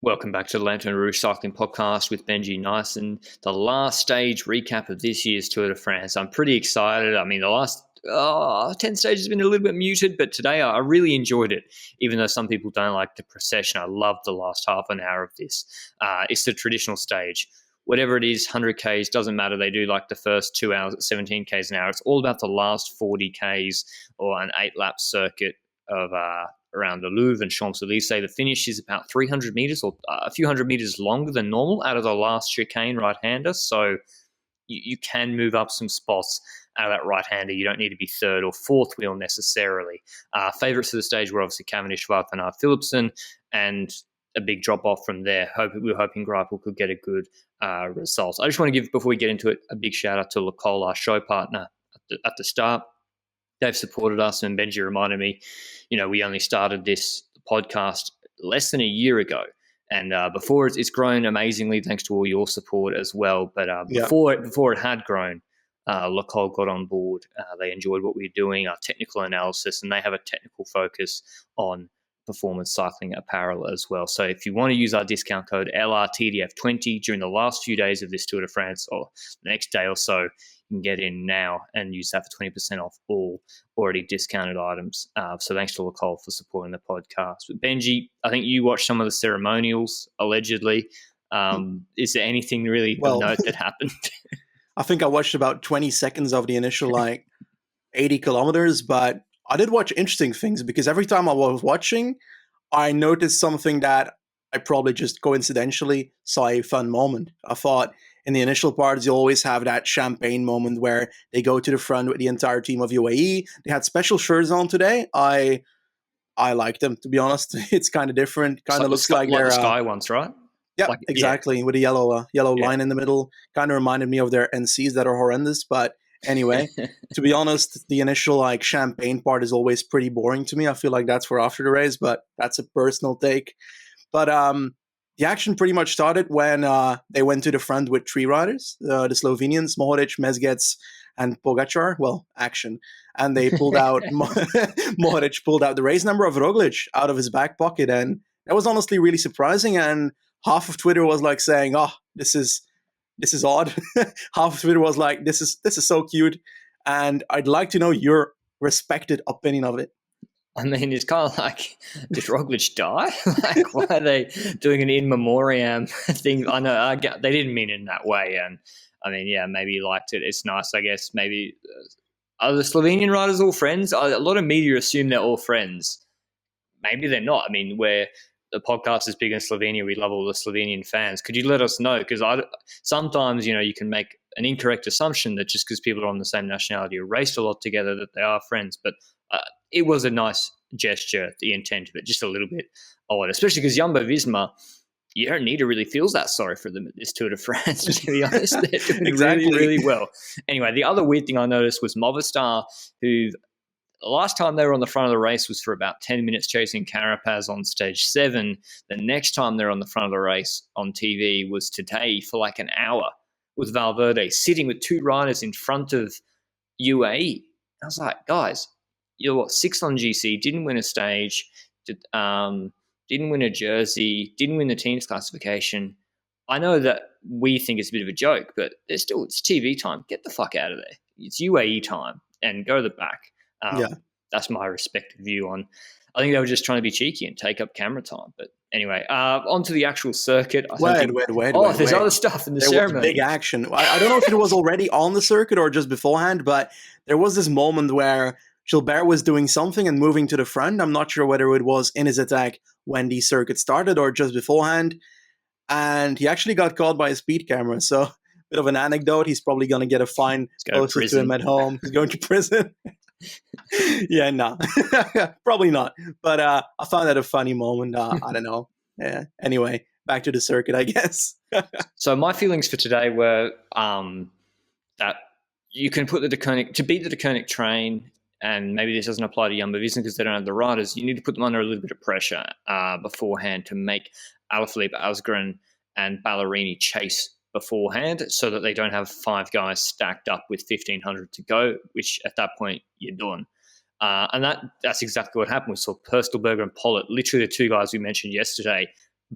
Welcome back to the Lanterne Rouge Cycling Podcast with Benji Naesen, the last stage recap of this year's Tour de France. I'm pretty excited. I mean, the last 10 stages have been a little bit muted, but today I really enjoyed it, even though some people don't like the procession. I loved the last half an hour of this. It's the traditional stage. Whatever it is, 100 Ks, doesn't matter. They do like the first 2 hours at 17 Ks an hour. It's all about the last 40 Ks or an 8-lap circuit of around the Louvre and Champs-Élysées. The finish is about 300 meters or a few hundred meters longer than normal out of the last chicane right-hander. So you can move up some spots out of that right-hander. You don't need to be third or fourth wheel necessarily. Favourites of the stage were obviously Cavendish, Wout van Aert, Philipsen, and a big drop-off from there. We were hoping Greipel could get a good result. I just want to give, before we get into it, a big shout-out to Lacole, our show partner at the start. They've supported us, and Benji reminded me, we only started this podcast less than a year ago. And before it's grown amazingly thanks to all your support as well. But before it had grown, Lacole got on board. They enjoyed what we were doing, our technical analysis, and they have a technical focus on performance cycling apparel as well. So if you want to use our discount code LRTDF20 during the last few days of this Tour de France or the next day or so, you can get in now and use that for 20% off all already discounted items. So thanks to Lacole for supporting the podcast. But Benji, I think you watched some of the ceremonials, allegedly. Is there anything really of note that happened? I think I watched about 20 seconds of the initial 80 kilometers, but I did watch interesting things because every time I was watching, I noticed something that I probably just coincidentally saw a fun moment. I thought in the initial parts, you always have that champagne moment where they go to the front with the entire team of UAE. They had special shirts on today. I like them, to be honest. It's kind of different. Kind of looks like they're the Sky ones, right? Yeah, exactly. With a yellow line in the middle. Kind of reminded me of their NCs that are horrendous. But anyway, to be honest, the initial champagne part is always pretty boring to me. I feel like that's for after the race, but that's a personal take. But the action pretty much started when they went to the front with 3 riders, the Slovenians, Mohoric, Mezgec, and Pogačar. Well, action. And they pulled out, Mohoric pulled out the race number of Roglic out of his back pocket. And that was honestly really surprising. And half of Twitter was saying, oh, this is odd. Half of Twitter was like, this is so cute. And I'd like to know your respected opinion of it. I mean, it's kind of like, did Roglic die? Why are they doing an in memoriam thing? I know they didn't mean it in that way. And I mean, yeah, maybe you liked it. It's nice, I guess. Maybe are the Slovenian riders all friends? A lot of media assume they're all friends. Maybe they're not. I mean, where the podcast is big in Slovenia, we love all the Slovenian fans. Could you let us know? Because sometimes, you can make an incorrect assumption that just because people are on the same nationality or raced a lot together that they are friends. But it was a nice gesture, the intent of it, just a little bit odd, especially because Jumbo-Visma, you don't need to really feel that sorry for them at this Tour de France, to be honest. They're doing exactly. really, really well. Anyway, the other weird thing I noticed was Movistar, who the last time they were on the front of the race was for about 10 minutes chasing Carapaz on stage 7. The next time they're on the front of the race on TV was today for like an hour with Valverde sitting with 2 riders in front of UAE. I was like, guys, you're 6th on GC, didn't win a stage, didn't win a jersey, didn't win the team's classification. I know that we think it's a bit of a joke, but it's TV time. Get the fuck out of there. It's UAE time and go to the back. That's my respective view on. I think they were just trying to be cheeky and take up camera time. But anyway, onto the actual circuit. Wait. There's other stuff in the ceremony. Big action. I don't know if it was already on the circuit or just beforehand, but there was this moment where Gilbert was doing something and moving to the front. I'm not sure whether it was in his attack when the circuit started or just beforehand. And he actually got caught by a speed camera. So a bit of an anecdote. He's probably going to get a fine posted to him at home. He's going to prison. Yeah, no, probably not. But I found that a funny moment. I don't know. Yeah. Anyway, back to the circuit, I guess. So my feelings for today were that you can put the Deconic, to beat the Deconic train, and maybe this doesn't apply to Jumbo-Visma because they don't have the riders, you need to put them under a little bit of pressure beforehand to make Alaphilippe, Asgreen and Ballerini chase beforehand so that they don't have 5 guys stacked up with 1,500 to go, which at that point you're done. And that's exactly what happened. We saw Purstleberger and Pollitt, literally the 2 guys we mentioned yesterday,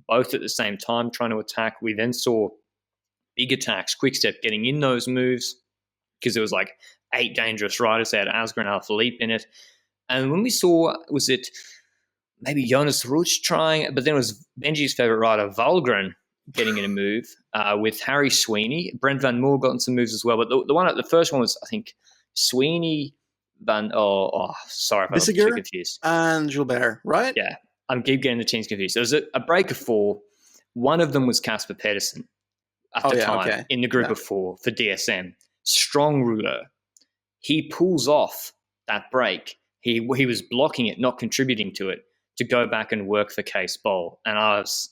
both at the same time trying to attack. We then saw big attacks, Quickstep getting in those moves because there was like 8 dangerous riders. They had Asgreen and Alaphilippe in it. And when we saw, was it maybe Jonas Ruch trying, but then it was Benji's favourite rider, Valgren, getting in a move with Harry Sweeney. Brent Van Moor got in some moves as well. But the first one was, I think, Sweeney, sorry if I was too confused. And Gilbert, right? Yeah, I keep getting the teams confused. There was a break of 4. One of them was Casper Pedersen at the time in the group of 4 for DSM. Strong ruler. He pulls off that break. He was blocking it, not contributing to it, to go back and work for Case Bowl. And I was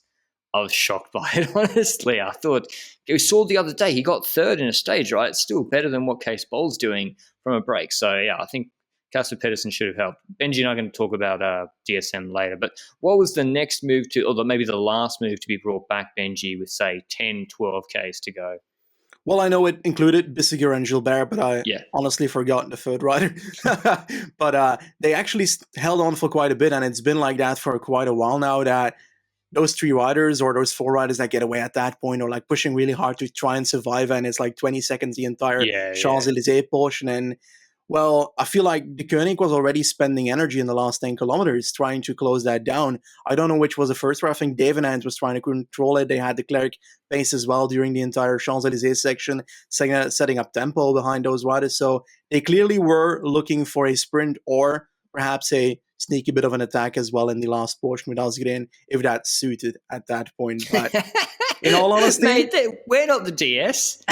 shocked by it, honestly. I thought, we saw the other day, he got 3rd in a stage, right? It's still better than what Case Bowl's doing from a break. So, yeah, I think Casper Pedersen should have helped. Benji and I are going to talk about DSM later. But what was the next move or maybe the last move to be brought back, Benji, with, say, 10, 12 Ks to go? Well, I know it included Bissiger and Gilbert, but I honestly forgot the 3rd rider. But they actually held on for quite a bit, and it's been like that for quite a while now, that those 3 riders or those 4 riders that get away at that point are like pushing really hard to try and survive, and it's like 20 seconds the entire Champs-Élysées portion. And well, I feel like the Koenig was already spending energy in the last 10 kilometers trying to close that down. I don't know which was the first, where I think Devenant was trying to control it. They had the Clerc pace as well during the entire Champs-Élysées section, setting up tempo behind those riders. So they clearly were looking for a sprint or perhaps a sneaky bit of an attack as well in the last portion with Asgreen, if that suited at that point. But in all honesty... Mate, we're not the DS.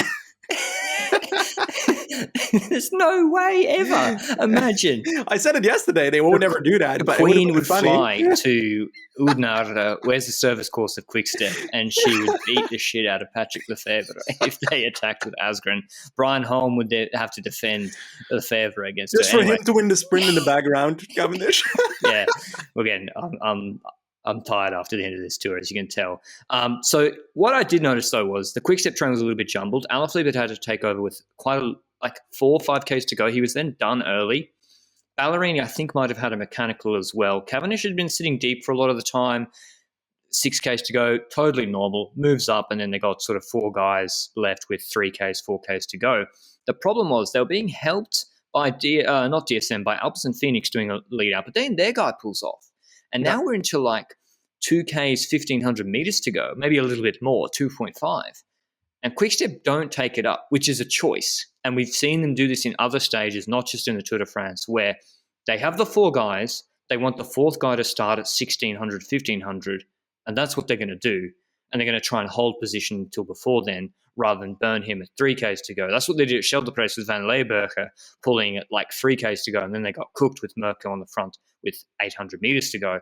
There's no way ever. Imagine. I said it yesterday. They won't ever do that. The Queen would fly to Oudenaarde, where's the service course of Quickstep, and she would beat the shit out of Patrick Lefevre if they attacked with Asgreen. Brian Holm would have to defend Lefevre against just her. For him to win the sprint in the background, Cavendish. Yeah. Again, I'm tired after the end of this tour, as you can tell. So what I did notice, though, was the Quickstep train was a little bit jumbled. Alaphilippe had to take over with quite 4 or 5 Ks to go. He was then done early. Ballerini, I think, might have had a mechanical as well. Cavendish had been sitting deep for a lot of the time. 6 Ks to go, totally normal. Moves up, and then they got sort of 4 guys left with 3 Ks, 4 Ks to go. The problem was they were being helped by not DSM, by Alpes and Phoenix doing a lead out, but then their guy pulls off. And now we're into 2 Ks, 1,500 meters to go, maybe a little bit more, 2.5. And Quickstep don't take it up, which is a choice. And we've seen them do this in other stages, not just in the Tour de France, where they have the 4 guys, they want the 4th guy to start at 1,600, 1,500, and that's what they're going to do. And they're going to try and hold position until before then, rather than burn him at 3 Ks to go. That's what they did at Scheldeprijs with Van Leeuwenberger, pulling at 3 Ks to go, and then they got cooked with Merkel on the front with 800 meters to go.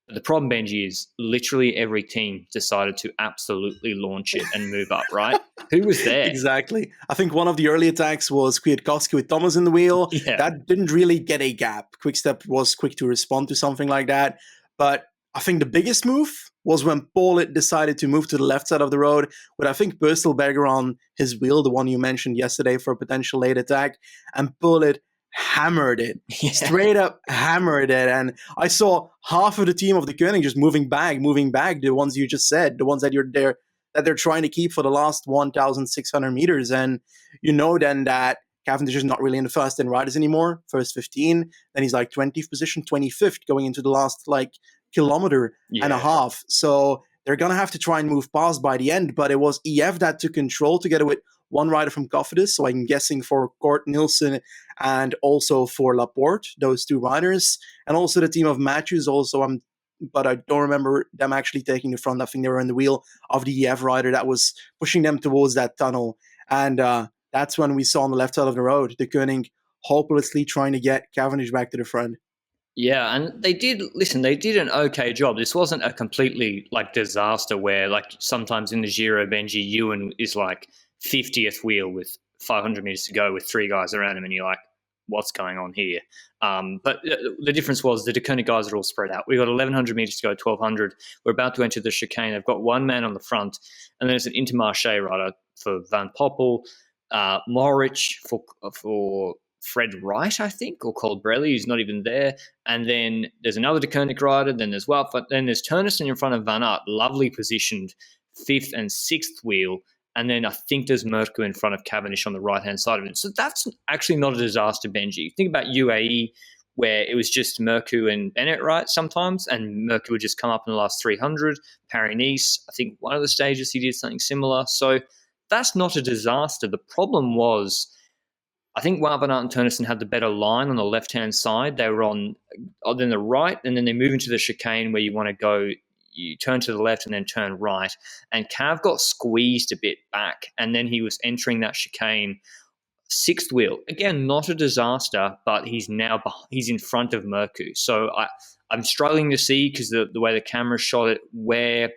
But the problem, Benji, is literally every team decided to absolutely launch it and move up, right? Who was there? Exactly. I think one of the early attacks was Kwiatkowski with Thomas in the wheel. Yeah. That didn't really get a gap. Quickstep was quick to respond to something like that. But I think the biggest move was when Polit decided to move to the left side of the road with, I think, Burstelberger on his wheel, the one you mentioned yesterday for a potential late attack. And Polit hammered it, straight up hammered it. And I saw half of the team of the Koenig just moving back, the ones you just said, the ones that they're trying to keep for the last 1,600 meters. And you know then that Cavendish is not really in the first 10 riders anymore, first 15. Then he's 20th position, 25th going into the last kilometer and a half. So they're going to have to try and move past by the end. But it was EF that took control together with one rider from Cofidis, so I'm guessing for Kort Nielsen and also for Laporte, those 2 riders, and also the team of Matthews also, but I don't remember them actually taking the front. I think they were in the wheel of the EF rider that was pushing them towards that tunnel. And that's when we saw on the left side of the road, the Koenig hopelessly trying to get Cavendish back to the front. Yeah, and they did an okay job. This wasn't a completely disaster where sometimes in the Giro, Benji, Ewan is 50th wheel with 500 meters to go with 3 guys around him, and you're like, what's going on here? But the difference was the De Koenig guys are all spread out. We've got 1,100 meters to go, 1,200. We're about to enter the chicane. They've got 1 man on the front, and then there's an Intermarché rider for Van Poppel, Moritz for Fred Wright, I think, or Colbrelli, who's not even there. And then there's another DeKoning rider. Then there's then there's Turnison in front of Van Aert, lovely positioned 5th and 6th wheel. And then I think there's Mercu in front of Cavendish on the right-hand side of it. So that's actually not a disaster, Benji. Think about UAE, where it was just Mercu and Bennett, right, sometimes, and Mercu would just come up in the last 300. Paris-Nice, I think one of the stages he did something similar. So that's not a disaster. The problem was, I think Wout van Aert and Turnison had the better line on the left-hand side. They were on then the right, and then they move into the chicane where you want to go. You turn to the left and then turn right. And Cav got squeezed a bit back, and then he was entering that chicane 6th wheel. Again, not a disaster, but he's in front of Mercu. So I'm struggling to see, because the way the camera shot it,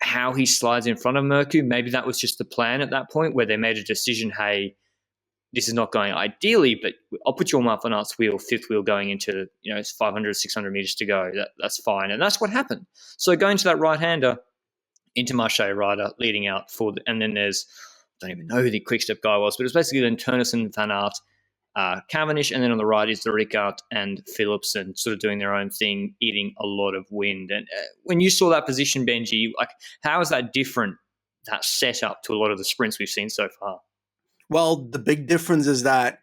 how he slides in front of Mercu. Maybe that was just the plan at that point, where they made a decision, hey, this is not going ideally, but I'll put you on Wout van Aert's wheel, 5th wheel, going into, it's 500, 600 meters to go. That's fine. And that's what happened. So going to that right-hander, Intermarché rider leading out and then there's, I don't even know who the quick-step guy was, but it was basically then Turnison, Van Aert, Cavendish, and then on the right is the Rickaert and Philipsen sort of doing their own thing, eating a lot of wind. And when you saw that position, Benji, how is that different, that setup, to a lot of the sprints we've seen so far? Well, the big difference is that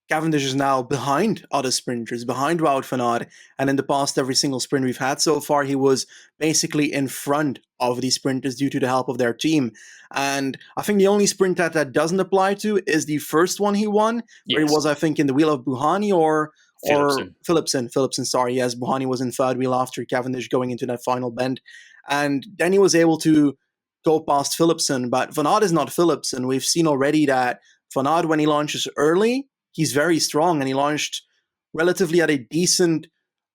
Cavendish is now behind other sprinters, behind Wout van Aert, and in the past every single sprint we've had so far, he was basically in front of these sprinters due to the help of their team. And I think the only sprint that doesn't apply to is the first one he won, where he was, I think, in the wheel of Buhani or Philipsen. Sorry, yes, Buhani was in third wheel after Cavendish going into that final bend. And then he was able to go past Philipsen, but Van Aert is not Philipsen. We've seen already that Van Aert, when he launches early, he's very strong, and he launched relatively at a decent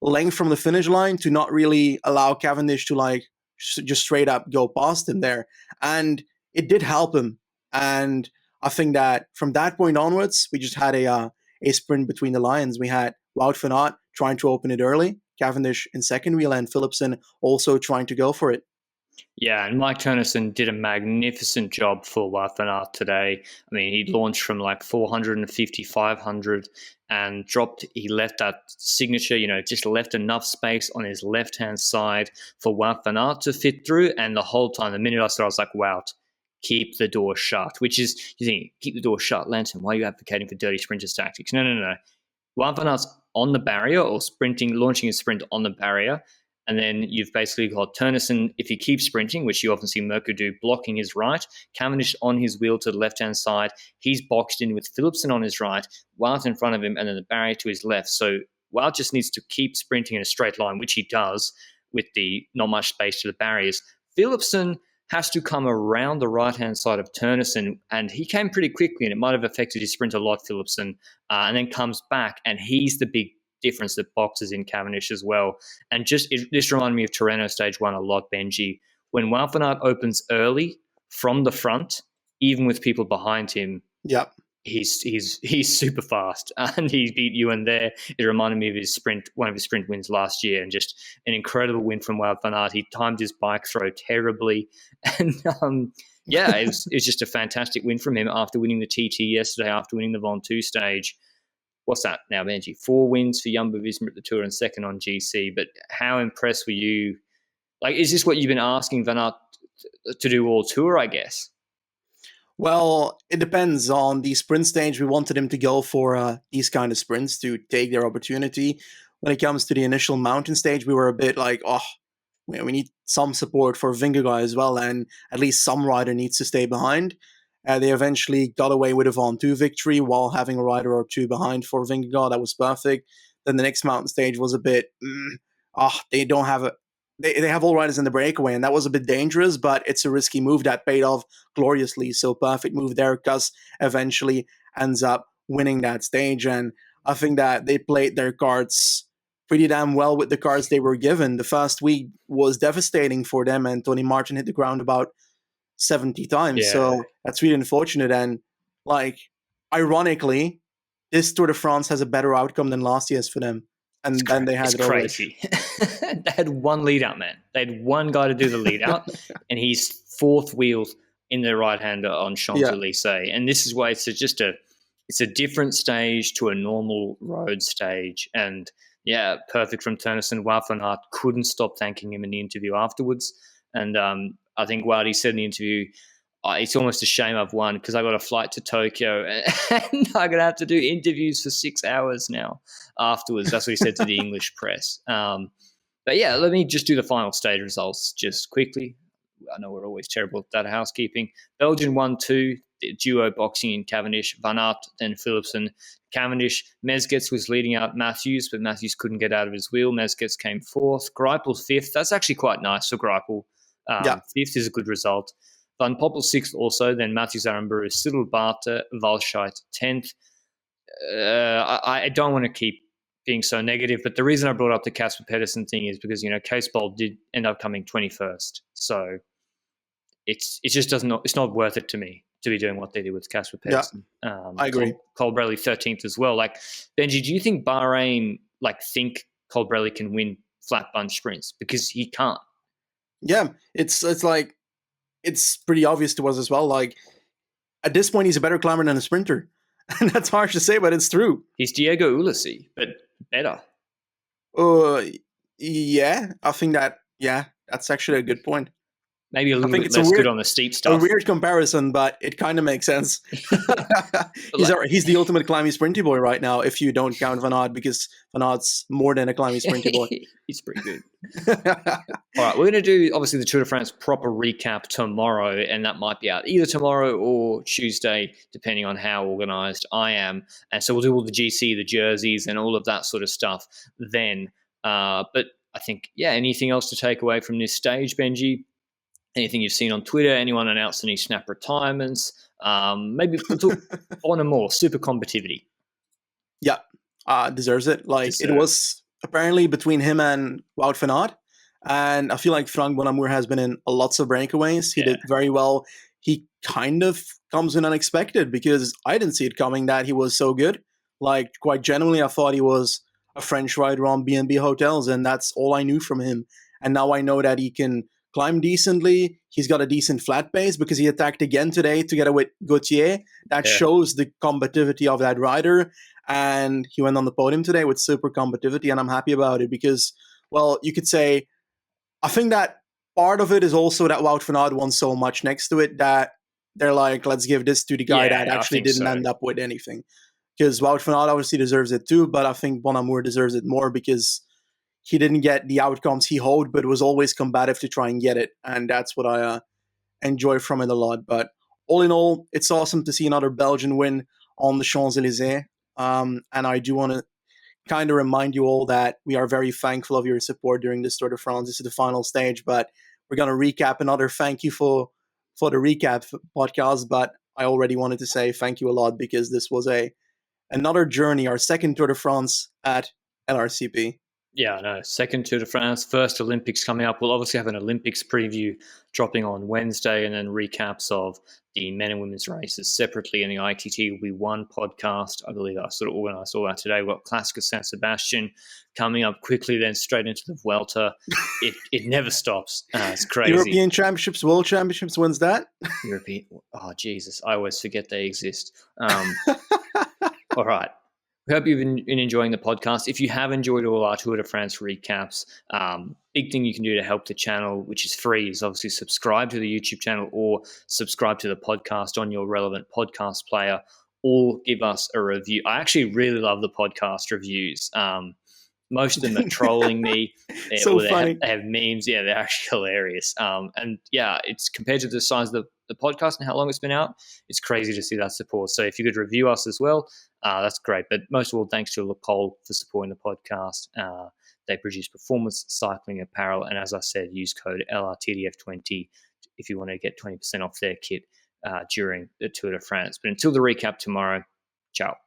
length from the finish line to not really allow Cavendish to just straight up go past him there. And it did help him. And I think that from that point onwards, we just had a sprint between the lines. We had Wout van Aert trying to open it early, Cavendish in second wheel, and Philipsen also trying to go for it. Yeah, and Mike Turnison did a magnificent job for Wout van Aert today. I mean, he launched from 450, 500 and he left that signature, just left enough space on his left-hand side for Wout van Aert to fit through. And the whole time, the minute I saw it, I was like, Wout, keep the door shut, which is, you think, keep the door shut, Lantern, why are you advocating for dirty sprinters tactics? No. Wout van Aert's on the barrier, or launching a sprint on the barrier. And then you've basically got Turnison, if he keeps sprinting, which you often see Mercu do, blocking his right. Cavendish on his wheel to the left-hand side. He's boxed in with Philipsen on his right, Wout in front of him, and then the barrier to his left. So Wout just needs to keep sprinting in a straight line, which he does with the not much space to the barriers. Philipsen has to come around the right-hand side of Turnison, and he came pretty quickly, and it might have affected his sprint a lot, Philipsen, and then comes back, and he's the big difference that boxes in Cavendish as well. And this reminded me of Tirreno Stage 1 a lot, Benji. When Wout van Aert opens early from the front, even with people behind him, yep, he's super fast, and he beat Ewan there. It reminded me of one of his sprint wins last year, and just an incredible win from Wout van Aert. He timed his bike throw terribly, and it was just a fantastic win from him after winning the TT yesterday, after winning the Ventoux stage. What's that now, Benji? 4 wins for Jumbo-Visma at the Tour and second on GC. But how impressed were you? Is this what you've been asking Van Aert to do all Tour, I guess? Well, it depends. On the sprint stage, we wanted him to go for these kind of sprints to take their opportunity. When it comes to the initial mountain stage, we were a bit like, we need some support for Vingegaard as well, and at least some rider needs to stay behind. They eventually got away with a Ventoux victory while having a rider or two behind for Vingegaard. That was perfect. Then the next mountain stage was a bit, they don't have they have all riders in the breakaway, and that was a bit dangerous, but it's a risky move that paid off gloriously. So perfect move there. Gus eventually ends up winning that stage, and I think that they played their cards pretty damn well with the cards they were given. The first week was devastating for them, and Tony Martin hit the ground about 70 times. Yeah. So that's really unfortunate. And ironically, this Tour de France has a better outcome than last year's for them. And then they had it's crazy. They had one lead out, man. They had one guy to do the lead out, and he's 4th wheel in the right hander on Champs-Élysées. Yeah. And this is why it's just a it's a different stage to a normal road stage. And yeah, perfect from Turnison. Wout van Aert couldn't stop thanking him in the interview afterwards. And I think Wout said in the interview, it's almost a shame I've won because I got a flight to Tokyo and I'm going to have to do interviews for 6 hours now afterwards. That's what he said to the English press. But yeah, let me just do the final stage results just quickly. I know we're always terrible at that housekeeping. Belgian 1-2, duo boxing in Cavendish, Van Aert, then Philipsen. Cavendish, Mezgec was leading out Matthews, but Matthews couldn't get out of his wheel. Mezgec came fourth. Greipel fifth. That's actually quite nice for Greipel. Fifth is a good result. Van Poppel sixth also, then Matthews Aramburu, Sidel Barter, Valscheit 10th. I don't want to keep being so negative, but the reason I brought up the Casper Pedersen thing is because, Casebold did end up coming 21st. So it just it's not worth it to me to be doing what they did with Casper Pedersen. Yeah, I agree. Colbrelli 13th as well. Like, Benji, do you think Bahrain think Colbrelli can win flat bunch sprints? Because he can't. Yeah, it's like, it's pretty obvious to us as well. Like, at this point, he's a better climber than a sprinter. And that's harsh to say, but it's true. He's Diego Ulissi, but better. Yeah, I think that's actually a good point. Maybe a little bit less good on the steep stuff. A weird comparison, but it kind of makes sense. He's the ultimate climby sprinty boy right now, if you don't count Van Aert, because Van Aert's more than a climby sprinty boy. He's pretty good. All right, we're going to do, obviously, the Tour de France proper recap tomorrow, and that might be out either tomorrow or Tuesday, depending on how organised I am. And so we'll do all the GC, the jerseys, and all of that sort of stuff then. But I think, anything else to take away from this stage, Benji? Anything you've seen on Twitter? Anyone announce any snap retirements? Maybe we'll talk on a more super combativity. Yeah, deserves it. It was apparently between him and Wout van Aert. And I feel like Frank Bonnamour has been in lots of breakaways. He did very well. He kind of comes in unexpected because I didn't see it coming that he was so good. Like, quite genuinely, I thought he was a French rider on B&B hotels, and that's all I knew from him. And now I know that he can climb decently. He's got a decent flat pace because he attacked again today together with Gauthier. That shows the combativity of that rider. And he went on the podium today with super combativity, and I'm happy about it because, well, you could say, I think that part of it is also that Wout van Aert won so much next to it that they're like, let's give this to the guy that actually didn't end up with anything. Because Wout van Aert obviously deserves it too, but I think Bonnamour deserves it more because he didn't get the outcomes he hoped, but was always combative to try and get it. And that's what I enjoy from it a lot. But all in all, it's awesome to see another Belgian win on the Champs-Élysées. And I do want to kind of remind you all that we are very thankful of your support during this Tour de France. This is the final stage, but we're going to recap another thank you for the recap podcast. But I already wanted to say thank you a lot because this was another journey, our second Tour de France at LRCP. Yeah, I know. Second Tour de France, first Olympics coming up. We'll obviously have an Olympics preview dropping on Wednesday and then recaps of the men and women's races separately. And the ITT will be one podcast. I believe I sort of organised all that today. We've got Classic of San Sebastian coming up quickly, then straight into the Vuelta. It never stops. It's crazy. European Championships, World Championships, when's that? European. Oh, Jesus. I always forget they exist. All right. We hope you've been enjoying the podcast. If you have enjoyed all our Tour de France recaps, big thing you can do to help the channel, which is free, is obviously subscribe to the YouTube channel or subscribe to the podcast on your relevant podcast player, or give us a review. I actually really love the podcast reviews. Most of them are trolling me. So funny. They have memes. Yeah, they're actually hilarious. And yeah, it's compared to the size of the podcast and how long it's been out, it's crazy to see that support. So if you could review us as well, that's great. But most of all, thanks to Lecole for supporting the podcast. They produce performance cycling apparel. And as I said, use code LRTDF20 if you want to get 20% off their kit during the Tour de France. But until the recap tomorrow, ciao.